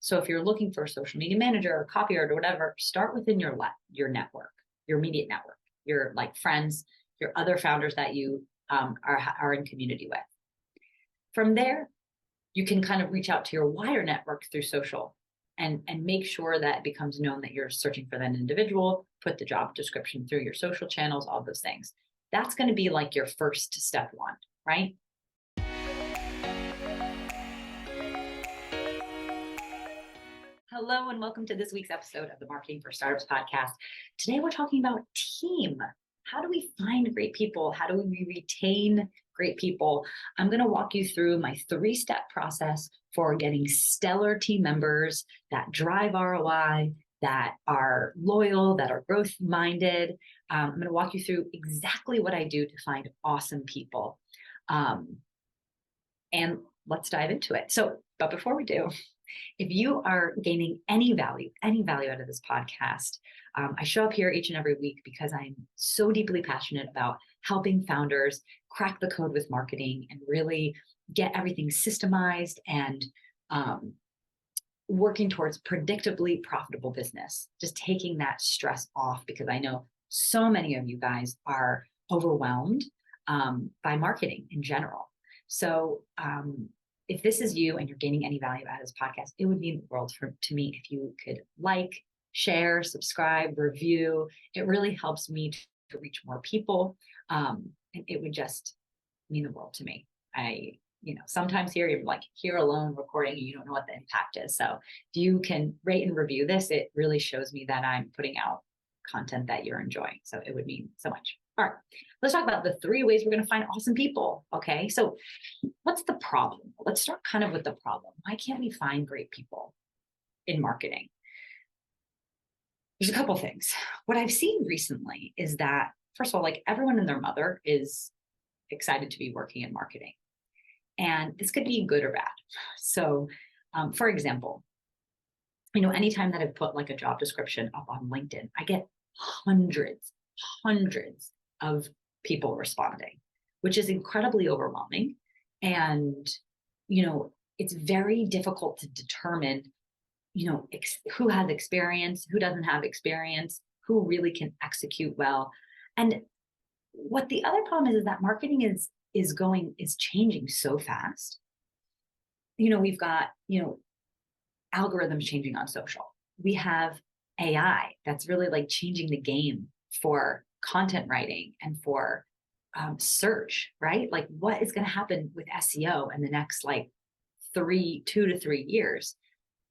So if you're looking for a social media manager or copywriter or whatever, start within your network, your immediate network, your like friends, your other founders that you are in community with. From there, you can kind of reach out to your wider network through social and make sure that it becomes known that you're searching for that individual, put the job description through your social channels, all those things. That's going to be like your first step one, right? Hello, and welcome to this week's episode of the Marketing for Startups podcast. Today, we're talking about team. How do we find great people? How do we retain great people? I'm going to walk you through my 3-step process for getting stellar team members that drive ROI, that are loyal, that are growth-minded. I'm going to walk you through exactly what I do to find awesome people. And let's dive into it. But before we do, if you are gaining any value out of this podcast, I show up here each and every week because I'm so deeply passionate about helping founders crack the code with marketing and really get everything systemized and working towards predictably profitable business, just taking that stress off, because I know so many of you guys are overwhelmed by marketing in general. So if this is you and you're gaining any value out of this podcast, it would mean the world to me if you could like, share, subscribe, review. It really helps me to reach more people. And it would just mean the world to me. Sometimes you're like here alone recording and you don't know what the impact is. So if you can rate and review this, it really shows me that I'm putting out content that you're enjoying. So it would mean so much. All right, let's talk about the 3 ways we're going to find awesome people. Okay, so what's the problem? Let's start kind of with the problem. Why can't we find great people in marketing? There's a couple things. What I've seen recently is that, first of all, like everyone and their mother is excited to be working in marketing. And this could be good or bad. So for example, anytime that I've put like a job description up on LinkedIn, I get hundreds of people responding, which is incredibly overwhelming. And, it's very difficult to determine, who has experience, who doesn't have experience, who really can execute well. And what the other problem is that marketing is changing so fast. We've got, algorithms changing on social. We have AI that's really like changing the game for content writing and for search, right? Like what is going to happen with SEO in the next 2 to 3 years?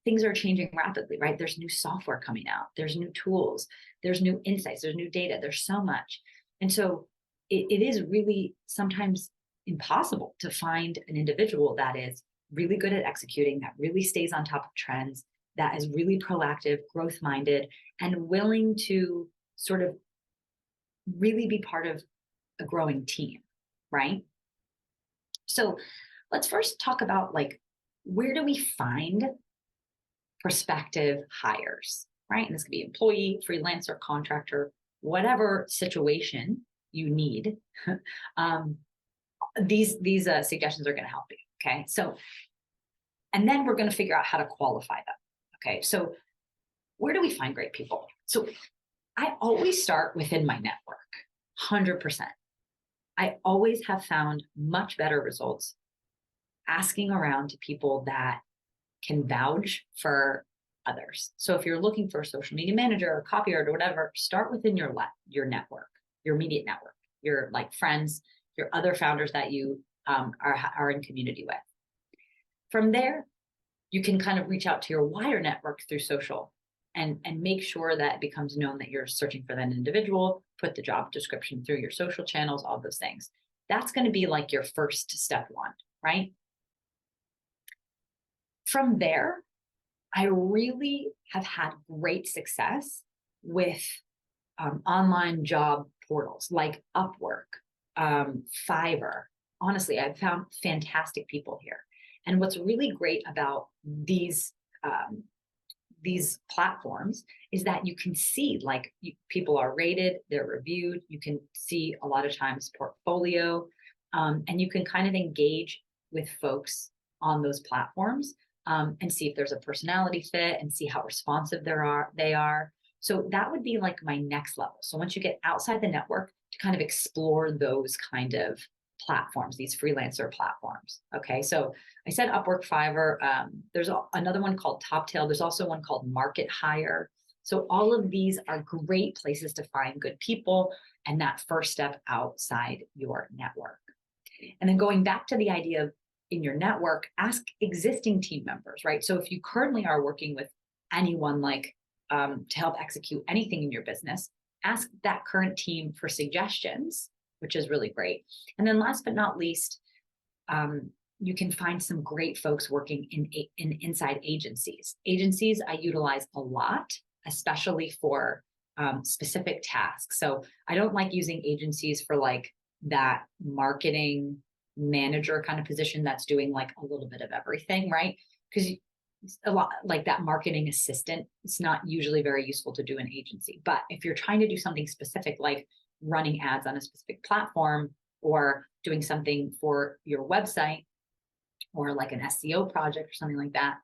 Things are changing rapidly, right? There's new software coming out. There's new tools. There's new insights. There's new data. There's so much. And so it is really sometimes impossible to find an individual that is really good at executing, that really stays on top of trends, that is really proactive, growth-minded, and willing to sort of really be part of a growing team, right? So let's first talk about where do we find prospective hires, right? And this could be employee, freelancer, contractor, whatever situation you need. These suggestions are going to help you. Okay. So, and then we're going to figure out how to qualify them. Okay. So where do we find great people? So I always start within my network, 100%. I always have found much better results asking around to people that can vouch for others. So if you're looking for a social media manager or copywriter or whatever, start within your network, your immediate network, your friends, your other founders that you are in community with. From there, you can kind of reach out to your wider network through social and make sure that it becomes known that you're searching for that individual, put the job description through your social channels, all those things. That's going to be like your first step one, right? From there, I really have had great success with online job portals like Upwork, Fiverr. Honestly, I've found fantastic people here. And what's really great about these platforms is that you can see people are rated, they're reviewed. You can see a lot of times portfolio, and you can kind of engage with folks on those platforms and see if there's a personality fit and see how responsive they are. So that would be like my next level. So once you get outside the network, to kind of explore those kind of platforms, these freelancer platforms. Okay, so I said Upwork, Fiverr. There's another one called Toptail. There's also one called Market Hire. So all of these are great places to find good people and that first step outside your network. And then going back to the idea of in your network, ask existing team members, right? So if you currently are working with anyone like to help execute anything in your business, ask that current team for suggestions, which is really great. And then last but not least, you can find some great folks working in inside agencies. Agencies I utilize a lot, especially for specific tasks. So I don't like using agencies for like that marketing manager kind of position that's doing like a little bit of everything, right? Because a lot like that marketing assistant, it's not usually very useful to do an agency. But if you're trying to do something specific, like running ads on a specific platform or doing something for your website or like an SEO project or something like that,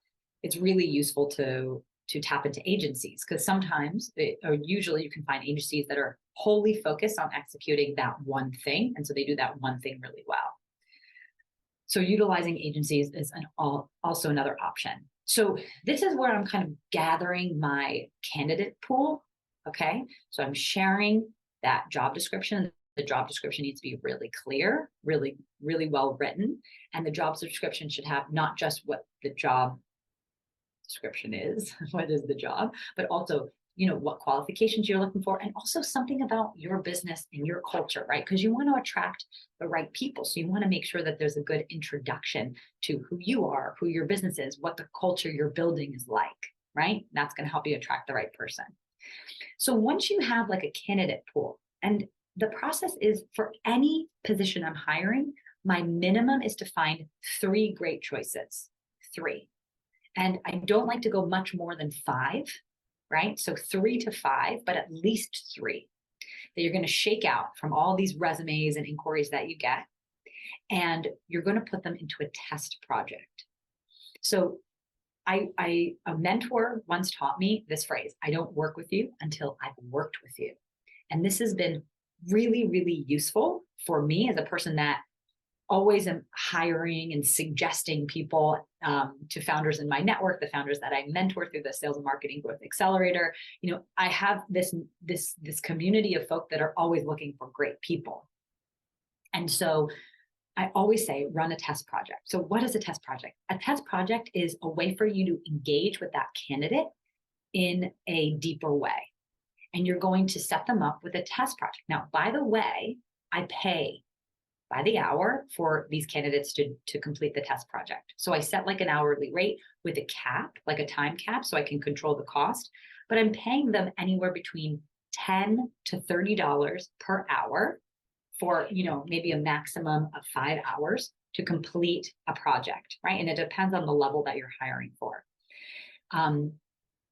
it's really useful to tap into agencies, because sometimes or usually you can find agencies that are wholly focused on executing that one thing. And so they do that one thing really well. So utilizing agencies is also another option. So this is where I'm kind of gathering my candidate pool. Okay, so I'm sharing that job description. The job description needs to be really clear, really, really well written. And the job description should have not just what the job description is, what is the job, but also, you know, what qualifications you're looking for, and also something about your business and your culture, right? Because you want to attract the right people. So you want to make sure that there's a good introduction to who you are, who your business is, what the culture you're building is like, right? That's going to help you attract the right person. So once you have like a candidate pool, and the process is for any position I'm hiring, my minimum is to find 3 great choices, 3. And I don't like to go much more than 5, right? So 3 to 5, but at least 3 that you're going to shake out from all these resumes and inquiries that you get. And you're going to put them into a test project. So a mentor once taught me this phrase: I don't work with you until I've worked with you. And this has been really, really useful for me as a person that always am hiring and suggesting people to founders in my network, the founders that I mentor through the Sales and Marketing Growth Accelerator. You know, I have this community of folk that are always looking for great people. And so I always say, run a test project. So what is a test project? A test project is a way for you to engage with that candidate in a deeper way. And you're going to set them up with a test project. Now, by the way, I pay by the hour for these candidates to complete the test project. So I set like an hourly rate with a cap, like a time cap, so I can control the cost. But I'm paying them anywhere between $10 to $30 per hour for, you know, maybe a maximum of 5 hours to complete a project, right? And it depends on the level that you're hiring for. And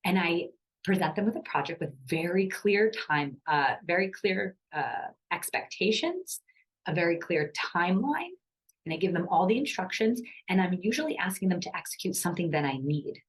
I present them with a project with very clear expectations, a very clear timeline, and I give them all the instructions, and I'm usually asking them to execute something that I need,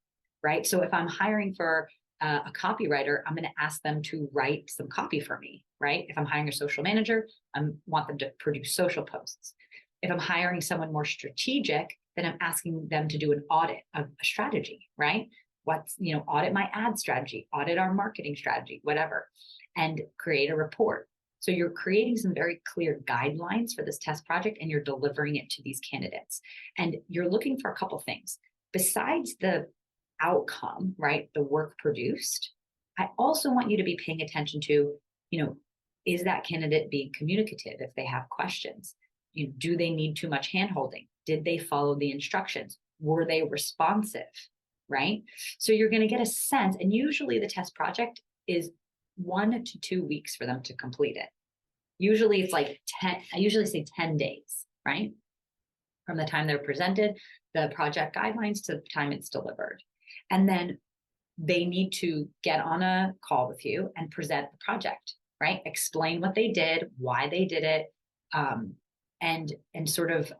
right? So if I'm hiring for a copywriter, I'm going to ask them to write some copy for me, right? If I'm hiring a social manager, I want them to produce social posts. If I'm hiring someone more strategic, then I'm asking them to do an audit of a strategy, right? Audit my ad strategy, audit our marketing strategy, whatever, and create a report. So you're creating some very clear guidelines for this test project, and you're delivering it to these candidates. And you're looking for a couple things. Besides the outcome, right, the work produced, I also want you to be paying attention to, is that candidate being communicative if they have questions? Do they need too much handholding? Did they follow the instructions? Were they responsive, right? So you're going to get a sense, and usually the test project is 1 to 2 weeks for them to complete it. Usually it's like 10, I usually say 10 days, right? From the time they're presented, the project guidelines to the time it's delivered. And then they need to get on a call with you and present the project, right? Explain what they did, why they did it, and sort of,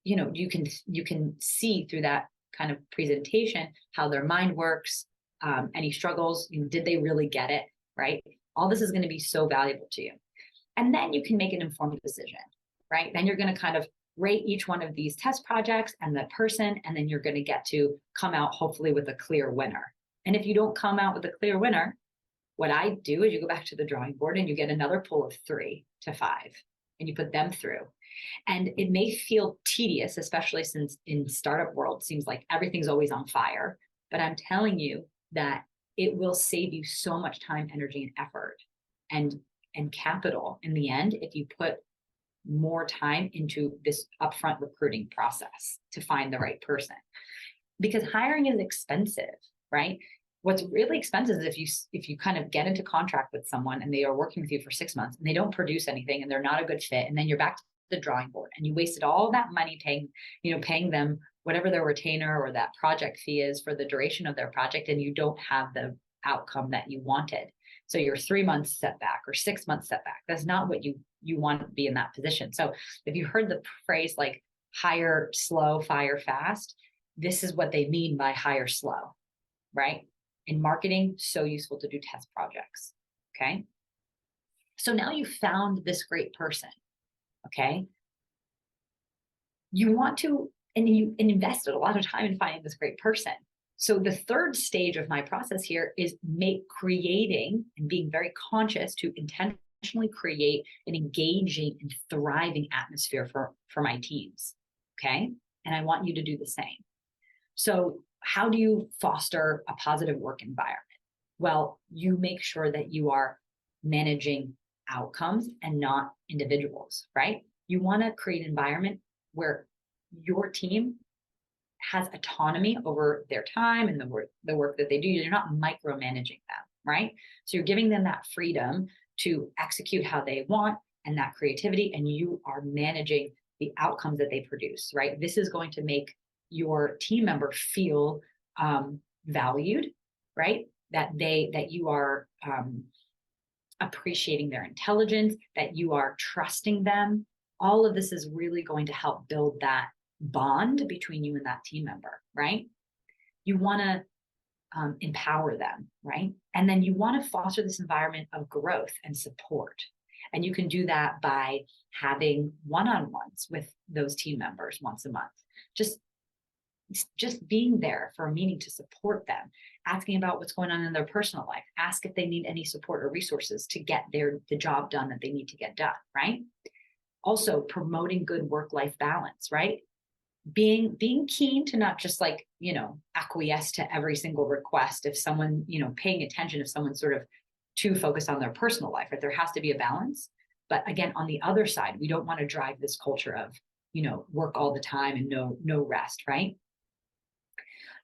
you can see through that kind of presentation how their mind works, any struggles, did they really get it, right? All this is going to be so valuable to you. And then you can make an informed decision, right? Then you're going to kind of rate each one of these test projects and the person, and then you're going to get to come out hopefully with a clear winner. And if you don't come out with a clear winner, what I do is you go back to the drawing board and you get another pool of 3 to 5 and you put them through. And it may feel tedious, especially since in startup world, it seems like everything's always on fire. But I'm telling you that it will save you so much time, energy, and effort and capital in the end if you put more time into this upfront recruiting process to find the right person. Because hiring is expensive, right? What's really expensive is if you kind of get into contract with someone and they are working with you for 6 months and they don't produce anything and they're not a good fit, and then you're back to the drawing board and you wasted all that money paying them whatever their retainer or that project fee is for the duration of their project, and you don't have the outcome that you wanted. So you're 3 months setback or 6 months setback. That's not what you want to be in that position. So if you heard the phrase like hire slow, fire fast, this is what they mean by hire slow, right? In marketing, so useful to do test projects, okay? So now you found this great person, okay? You want to, and you invested a lot of time in finding this great person. So the third stage of my process here is creating and being very conscious to intentionally create an engaging and thriving atmosphere for my teams, okay? And I want you to do the same. So how do you foster a positive work environment? Well, you make sure that you are managing outcomes and not individuals, right? You want to create an environment where your team has autonomy over their time and the work that they do. You're not micromanaging them, right? So you're giving them that freedom to execute how they want and that creativity, and you are managing the outcomes that they produce, right? This is going to make your team member feel valued, right? That you are appreciating their intelligence, that you are trusting them. All of this is really going to help build that bond between you and that team member, right? You want to empower them, right? And then you want to foster this environment of growth and support. And you can do that by having one-on-ones with those team members once a month. Just being there for a meeting to support them, asking about what's going on in their personal life, ask if they need any support or resources to get the job done that they need to get done, right? Also promoting good work-life balance, right? Being keen to not just acquiesce to every single request. If someone, paying attention if someone's sort of too focused on their personal life, right? There has to be a balance. But again, on the other side, we don't want to drive this culture of, work all the time and no rest, right?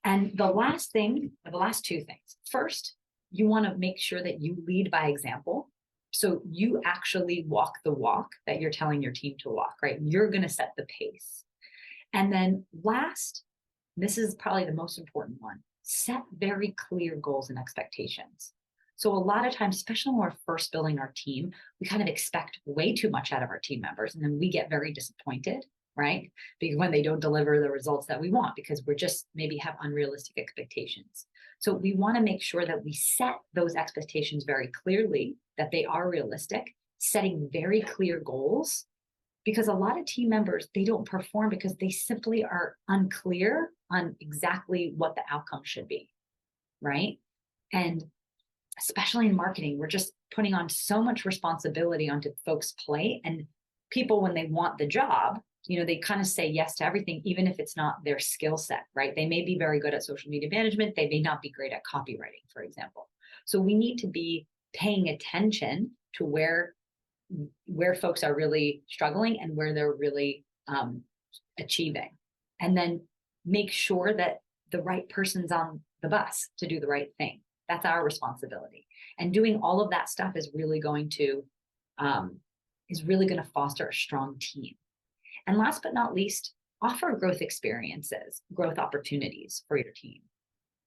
And the last two things. First, you want to make sure that you lead by example. So you actually walk the walk that you're telling your team to walk, right? You're going to set the pace. And then last, this is probably the most important one, set very clear goals and expectations. So a lot of times, especially when we're first building our team, we kind of expect way too much out of our team members. And then we get very disappointed, right? Because when they don't deliver the results that we want, because we're just maybe have unrealistic expectations. So we want to make sure that we set those expectations very clearly, that they are realistic, setting very clear goals. Because a lot of team members, they don't perform because they simply are unclear on exactly what the outcome should be, right? And especially in marketing, we're just putting on so much responsibility onto folks' plate. And people, when they want the job, they kind of say yes to everything, even if it's not their skill set, right? They may be very good at social media management. They may not be great at copywriting, for example. So we need to be paying attention to where folks are really struggling and where they're really achieving. And then make sure that the right person's on the bus to do the right thing. That's our responsibility. And doing all of that stuff is really going to foster a strong team. And last but not least, offer growth experiences, growth opportunities for your team.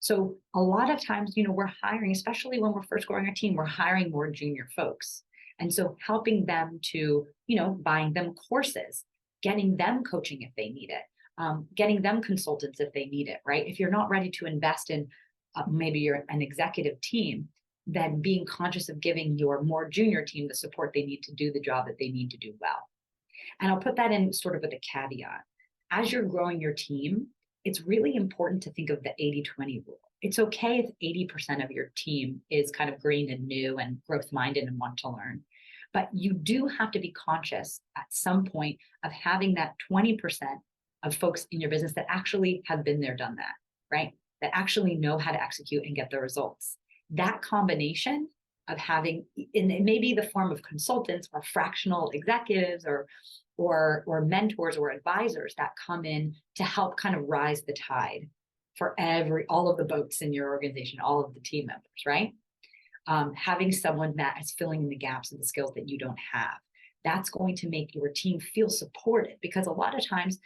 So a lot of times, we're hiring, especially when we're first growing our team, we're hiring more junior folks. And so helping them to, buying them courses, getting them coaching if they need it, getting them consultants if they need it, right? If you're not ready to invest in maybe you're an executive team, then being conscious of giving your more junior team the support they need to do the job that they need to do well. And I'll put that in sort of with a caveat. As you're growing your team, it's really important to think of the 80-20 rule. It's okay if 80% of your team is kind of green and new and growth minded and want to learn. But you do have to be conscious at some point of having that 20% of folks in your business that actually have been there, done that, right? That actually know how to execute and get the results. That combination of having, and it may be the form of consultants or fractional executives or mentors or advisors that come in to help kind of rise the tide for all of the boats in your organization, all of the team members, right? Having someone that is filling in the gaps of the skills that you don't have, that's going to make your team feel supported, because a lot of times,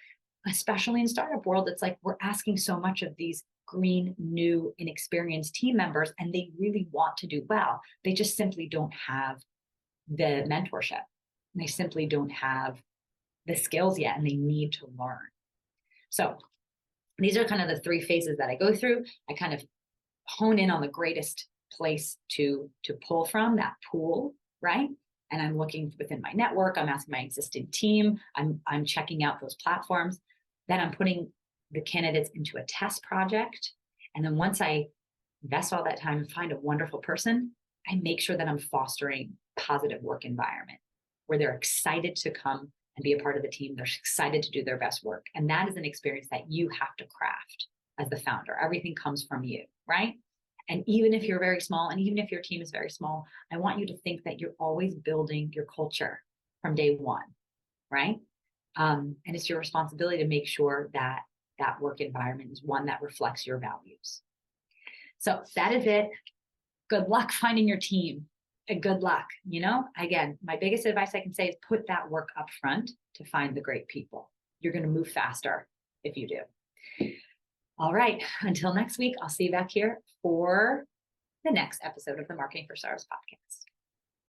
especially in startup world, it's like we're asking so much of these green, new, inexperienced team members, and they really want to do well. They just simply don't have the mentorship. They simply don't have the skills yet, and they need to learn. So these are kind of the 3 phases that I go through. I kind of hone in on the greatest place to pull from, that pool, right? And I'm looking within my network. I'm asking my existing team. I'm checking out those platforms. Then I'm putting the candidates into a test project. And then once I invest all that time and find a wonderful person, I make sure that I'm fostering a positive work environment where they're excited to come and be a part of the team. They're excited to do their best work. And that is an experience that you have to craft as the founder. Everything comes from you, right? And even if you're very small, and even if your team is very small, I want you to think that you're always building your culture from day one, right? And it's your responsibility to make sure that that work environment is one that reflects your values. So that is it. Good luck finding your team. And good luck. Again, my biggest advice I can say is put that work up front to find the great people. You're going to move faster if you do. All right. Until next week, I'll see you back here for the next episode of the Marketing for Stars podcast.